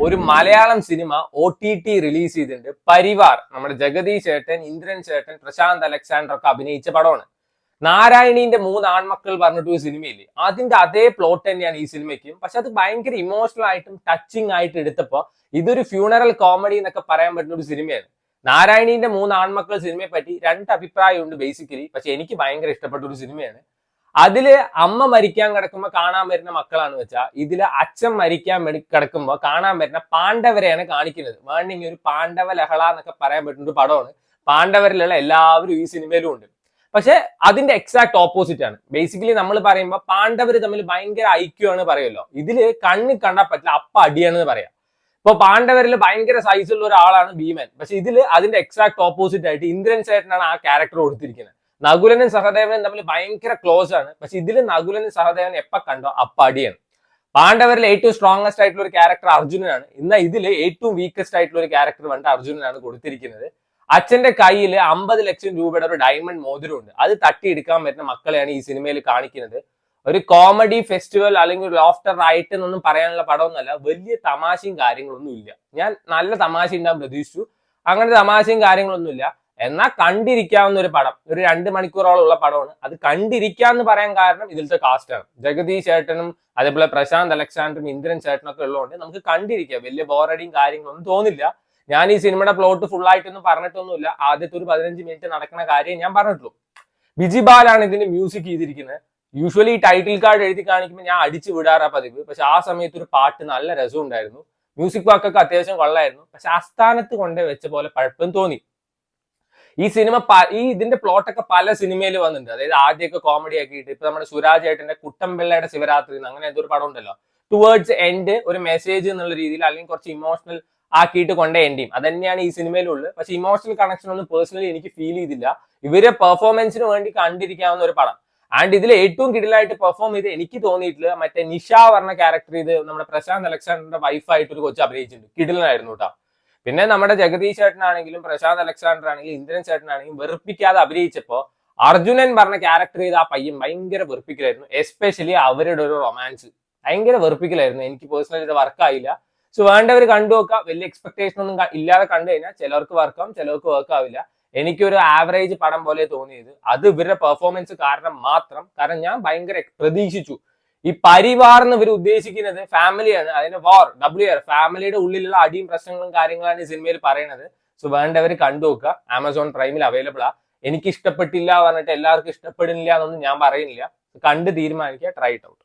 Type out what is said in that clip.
ഒരു Malayalam cinema OTT release ചെയ്തിട്ടുണ്ട്. പരിവാർ. നമ്മുടെ ജഗദീഷ് ചേട്ടൻ, ഇന്ദ്രൻ ചേട്ടൻ, പ്രശാന്ത് അലക്സാണ്ടർ ഒക്കെ അഭിനയിച്ച പടമാണ്. നാരായണീന്റെ 3 ആൺമക്കൾ പറഞ്ഞിട്ട് ഒരു സിനിമയില്ലേ, അതിന്റെ അതേ പ്ലോട്ട് തന്നെയാണ് ഈ സിനിമയ്ക്കും. പക്ഷെ അത് ഭയങ്കര ഇമോഷണൽ ആയിട്ടും ടച്ചിങ് ആയിട്ട് എടുത്തപ്പോ ഇതൊരു ഫ്യൂണറൽ കോമഡി എന്നൊക്കെ പറയാൻ പറ്റുന്ന ഒരു സിനിമയാണ്. നാരായണീന്റെ 3 ആൺമക്കൾ സിനിമയെ പറ്റി 2 അഭിപ്രായമുണ്ട് ബേസിക്കലി. പക്ഷെ എനിക്ക് ഭയങ്കര ഇഷ്ടപ്പെട്ട ഒരു സിനിമയാണ്. അതില് അമ്മ മരിക്കാൻ കിടക്കുമ്പോ കാണാൻ വരുന്ന മക്കളാണ് വെച്ചാൽ ഇതില് അച്ഛൻ മരിക്കാൻ കിടക്കുമ്പോ കാണാൻ വരുന്ന പാണ്ഡവരെയാണ് കാണിക്കുന്നത്. വേണമെങ്കിൽ ഒരു പാണ്ഡവ ലഹള എന്നൊക്കെ പറയാൻ പറ്റുന്ന ഒരു പടമാണ്. പാണ്ഡവരിലുള്ള എല്ലാവരും ഈ സിനിമയിലും ഉണ്ട്. പക്ഷെ അതിന്റെ എക്സാക്ട് ഓപ്പോസിറ്റ് ആണ്. ബേസിക്കലി നമ്മൾ പറയുമ്പോൾ പാണ്ഡവർ തമ്മിൽ ഭയങ്കര ഐക്യമാണ് പറയുമല്ലോ, ഇതില് കണ്ണിൽ കണ്ടാൽ പറ്റില്ല, അപ്പ അടിയാണെന്ന് പറയാം. ഇപ്പൊ പാണ്ഡവരിൽ ഭയങ്കര സൈസുള്ള ഒരാളാണ് ഭീമൻ. പക്ഷെ ഇതില് അതിന്റെ എക്സാക്ട് ഓപ്പോസിറ്റ് ആയിട്ട് ഇന്ദ്രൻ ചേട്ടനാണ് ആ ക്യാരക്ടർ കൊടുത്തിരിക്കുന്നത്. നകുലനും സഹദേവനും തമ്മിൽ ഭയങ്കര ക്ലോസ് ആണ്. പക്ഷെ ഇതിൽ നകുലനും സഹദേവനും എപ്പ കണ്ടോ അപ്പ അടിയാണ്. പാണ്ഡവരിൽ ഏറ്റവും സ്ട്രോങ്സ്റ്റ് ആയിട്ടുള്ള ഒരു ക്യാരക്ടർ അർജുനനാണ്. എന്നാൽ ഇതിൽ ഏറ്റവും വീക്കസ്റ്റ് ആയിട്ടുള്ള ഒരു ക്യാരക്ടർ വേണ്ട അർജുനനാണ് കൊടുത്തിരിക്കുന്നത്. അച്ഛന്റെ കയ്യിൽ 50 ലക്ഷം രൂപയുടെ ഒരു ഡയമണ്ട് മോതിരമുണ്ട്. അത് തട്ടിയെടുക്കാൻ പറ്റുന്ന മക്കളെയാണ് ഈ സിനിമയിൽ കാണിക്കുന്നത്. ഒരു കോമഡി ഫെസ്റ്റിവൽ അല്ലെങ്കിൽ ഒരു ലോഫ്റ്റർ റൈറ്റ് എന്നൊന്നും പറയാനുള്ള പടമൊന്നുമല്ല. വലിയ തമാശയും കാര്യങ്ങളൊന്നും ഇല്ല. ഞാൻ നല്ല തമാശ ഉണ്ടാകും പ്രതീക്ഷിച്ചു. അങ്ങനത്തെ തമാശയും കാര്യങ്ങളൊന്നും ഇല്ല. എന്നാൽ കണ്ടിരിക്കാവുന്ന ഒരു പടം, ഒരു 2 മണിക്കൂറോളം ഉള്ള പടമാണ്. അത് കണ്ടിരിക്കാന്ന് പറയാൻ കാരണം ഇതിലത്തെ കാസ്റ്റാണ്. ജഗദീഷ് ചേട്ടനും അതേപോലെ പ്രശാന്ത് അലക്സാണ്ടറും ഇന്ദ്രൻ ചേട്ടനും ഒക്കെ ഉള്ളതുകൊണ്ട് നമുക്ക് കണ്ടിരിക്കാം. വലിയ ബോറടിയും കാര്യങ്ങളൊന്നും തോന്നില്ല. ഞാൻ ഈ സിനിമയുടെ പ്ലോട്ട് ഫുൾ ആയിട്ടൊന്നും പറഞ്ഞിട്ടൊന്നുമില്ല. ആദ്യത്തെ ഒരു 15 മിനിറ്റ് നടക്കുന്ന കാര്യം ഞാൻ പറഞ്ഞിട്ടുള്ളൂ. ബിജിബാലാണ് ഇതിന് മ്യൂസിക് ചെയ്തിരിക്കുന്നത്. യൂഷ്വലി ടൈറ്റിൽ കാർഡ് എഴുതി കാണിക്കുമ്പോൾ ഞാൻ അടിച്ചു വിടാറാ പതിവ്. പക്ഷെ ആ സമയത്ത് ഒരു പാട്ട് നല്ല രസം ഉണ്ടായിരുന്നു. മ്യൂസിക് വർക്കൊക്കെ അത്യാവശ്യം കൊള്ളായിരുന്നു. പക്ഷെ ആസ്ഥാനത്ത് കൊണ്ടേ വെച്ച പോലെ പഴപ്പം തോന്നി. ഈ സിനിമ ഇതിന്റെ പ്ലോട്ടൊക്കെ പല സിനിമയിൽ വന്നിട്ടുണ്ട്. അതായത് ആദ്യമൊക്കെ കോമഡി ആക്കിയിട്ട് ഇപ്പൊ നമ്മുടെ സുരാജ് ഏട്ടന്റെ കുട്ടമ്പിള്ളയുടെ ശിവരാത്രി അങ്ങനെ ഏതൊരു പടം ഉണ്ടല്ലോ, ടുവേർഡ്സ് എൻഡ് ഒരു മെസ്സേജ് എന്നുള്ള രീതിയിൽ അല്ലെങ്കിൽ കുറച്ച് ഇമോഷണൽ ആക്കിയിട്ട് കൊണ്ടേ എൻഡ് ചെയ്യും. അത് തന്നെയാണ് ഈ സിനിമയിലുള്ളത്. പക്ഷെ ഇമോഷണൽ കണക്ഷൻ ഒന്നും പേഴ്സണലി എനിക്ക് ഫീൽ ചെയ്തില്ല. ഇവരെ പെർഫോമൻസിന് വേണ്ടി കണ്ടിരിക്കാവുന്ന ഒരു പടം. ആൻഡ് ഇതിൽ ഏറ്റവും കിടിലായിട്ട് പെർഫോം ചെയ്ത് എനിക്ക് തോന്നിയിട്ടില്ല മറ്റേ നിഷ പറഞ്ഞ ക്യാരക്ടർ ഇത് നമ്മുടെ പ്രശാന്ത് അലക്സാണ്ടറിന്റെ വൈഫായിട്ട് ഒരു കൊച്ചു അഭിനയിച്ചിട്ടുണ്ട്. കിടിലനായിരുന്നു കേട്ടോ. പിന്നെ നമ്മുടെ ജഗദീഷ് ചേട്ടനാണെങ്കിലും പ്രശാന്ത് അലക്സാണ്ടർ ആണെങ്കിലും ഇന്ദ്രൻ ചേട്ടനാണെങ്കിലും വെറുപ്പിക്കാതെ അഭിനയിച്ചപ്പോ അർജുനൻ പറഞ്ഞ ക്യാരക്ടർ ചെയ്ത് ആ പയ്യൻ ഭയങ്കര വെറുപ്പിക്കലായിരുന്നു. എസ്പെഷ്യലി അവരുടെ ഒരു റൊമാൻസ് ഭയങ്കര വെറുപ്പിക്കലായിരുന്നു. എനിക്ക് പേഴ്സണലി ഇത് വർക്കായില്ല. സോ വേണ്ടവർ കണ്ടു നോക്കുക. വലിയ എക്സ്പെക്ടേഷൻ ഒന്നും ഇല്ലാതെ കണ്ടു കഴിഞ്ഞാൽ ചിലർക്ക് വർക്കാവും, ചിലർക്ക് വർക്ക് ആവില്ല. എനിക്കൊരു ആവറേജ് പടം പോലെ തോന്നിയത് അത് ഇവരുടെ പെർഫോമൻസ് കാരണം മാത്രം. കാരണം ഞാൻ ഭയങ്കര പ്രതീക്ഷിച്ചു. ഈ പരിവാർ എന്ന് ഇവർ ഉദ്ദേശിക്കുന്നത് ഫാമിലിയാണ്. അതിന് WR ഫാമിലിയുടെ ഉള്ളിലുള്ള അടിയും പ്രശ്നങ്ങളും കാര്യങ്ങളാണ് ഈ സിനിമയിൽ പറയുന്നത്. സോ വേണ്ടവർ കണ്ടു നോക്കുക. ആമസോൺ പ്രൈമിൽ അവൈലബിൾ ആ. എനിക്ക് ഇഷ്ടപ്പെട്ടില്ല പറഞ്ഞിട്ട് എല്ലാവർക്കും ഇഷ്ടപ്പെടുന്നില്ല എന്നൊന്നും ഞാൻ പറയുന്നില്ല. കണ്ട് തീരുമാനിക്കുക. Try it out.